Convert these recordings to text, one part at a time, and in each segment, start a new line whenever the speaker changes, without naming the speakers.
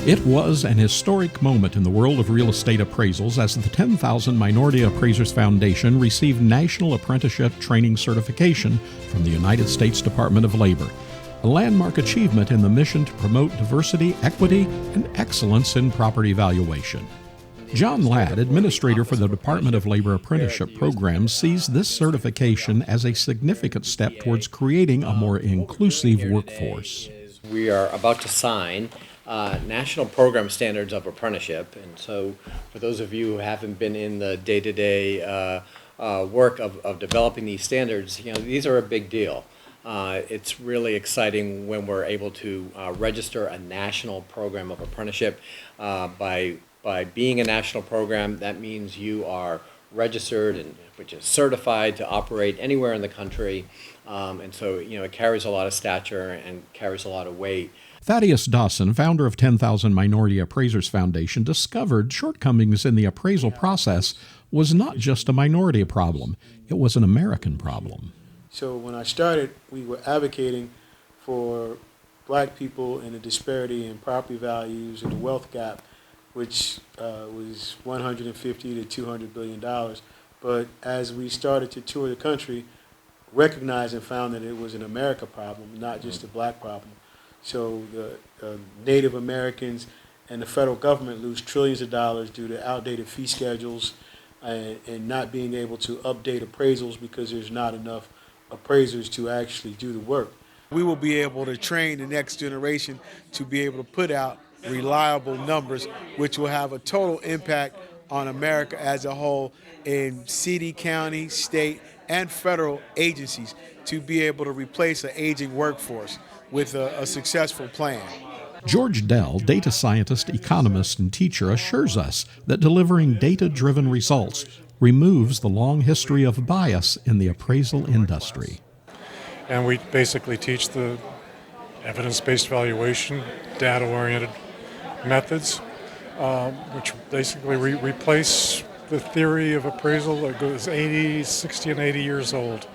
It was an historic moment in the world of real estate appraisals as the 10,000 Minority Appraisers Foundation received National Apprenticeship Training Certification from the United States Department of Labor, a landmark achievement in the mission to promote diversity, equity, and excellence in property valuation. John Ladd, administrator for the Department of Labor Apprenticeship Program, sees this certification as a significant step towards creating a more inclusive workforce.
We are about to sign national program standards of apprenticeship, and so for those of you who haven't been in the day-to-day work of developing these standards, these are a big deal. It's really exciting when we're able to register a national program of apprenticeship. By being a national program, that means you are registered and which is certified to operate anywhere in the country, and so it carries a lot of stature and carries a lot of weight.
Thaddeus Dawson, founder of 10,000 Minority Appraisers Foundation, discovered shortcomings in the appraisal process was not just a minority problem, it was an American problem.
So when I started, we were advocating for black people and the disparity in property values and the wealth gap, which was $150 to $200 billion. But as we started to tour the country, recognized and found that it was an America problem, not just a black problem. So the Native Americans and the federal government lose trillions of dollars due to outdated fee schedules and not being able to update appraisals because there's not enough appraisers to actually do the work. We will be able to train the next generation to be able to put out reliable numbers, which will have a total impact on America as a whole in city, county, state, and federal agencies to be able to replace an aging workforce with a successful plan.
George Dell, data scientist, economist, and teacher, assures us that delivering data-driven results removes the long history of bias in the appraisal industry.
And we basically teach the evidence-based valuation, data-oriented methods, which basically replace the theory of appraisal that goes 60 and 80 years old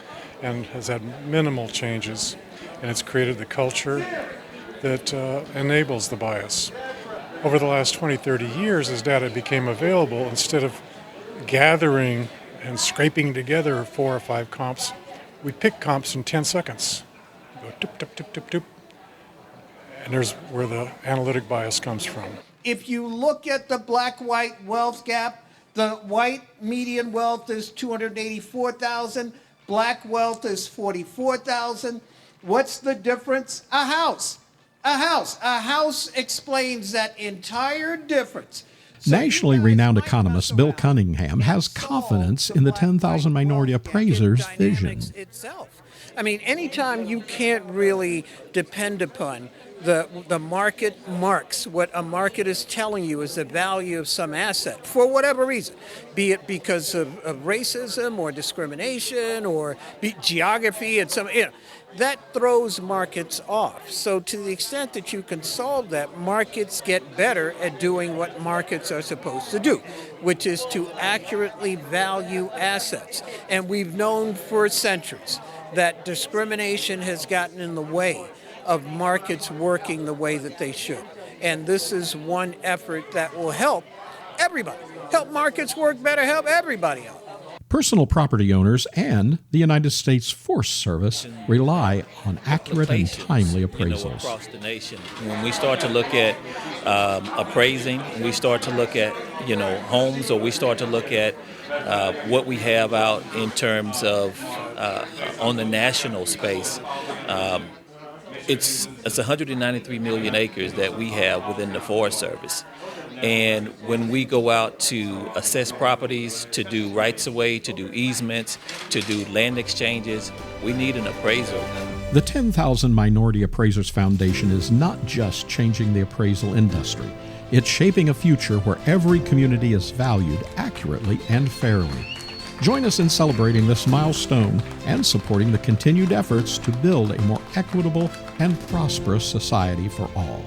and has had minimal changes. And it's created the culture that enables the bias. Over the last 20, 30 years, as data became available, instead of gathering and scraping together 4 or 5 comps, we pick comps in 10 seconds. Go tip, tip, tip, tip, tip. And there's where the analytic bias comes from.
If you look at the black-white wealth gap, the white median wealth is $284,000, black wealth is $44,000. What's the difference? A house. A house. A house explains that entire difference.
Nationally renowned economist Bill Cunningham has confidence in the 10,000 Minority Appraisers' vision.
I mean, anytime you can't really depend upon the market marks what a market is telling you is the value of some asset for whatever reason, be it because of racism or discrimination or geography and some, that throws markets off. So to the extent that you can solve that, markets get better at doing what markets are supposed to do, which is to accurately value assets. And we've known for centuries that discrimination has gotten in the way of markets working the way that they should. And this is one effort that will help everybody, help markets work better, help everybody out.
Personal property owners and the United States Forest Service rely on accurate and timely appraisals.
Across the nation, when we start to look at appraising, we start to look at homes, or we start to look at what we have out in terms of on the national space. It's 193 million acres that we have within the Forest Service. And when we go out to assess properties, to do rights-of-way, to do easements, to do land exchanges, we need an appraisal.
The 10,000 Minority Appraisers Foundation is not just changing the appraisal industry. It's shaping a future where every community is valued accurately and fairly. Join us in celebrating this milestone and supporting the continued efforts to build a more equitable and prosperous society for all.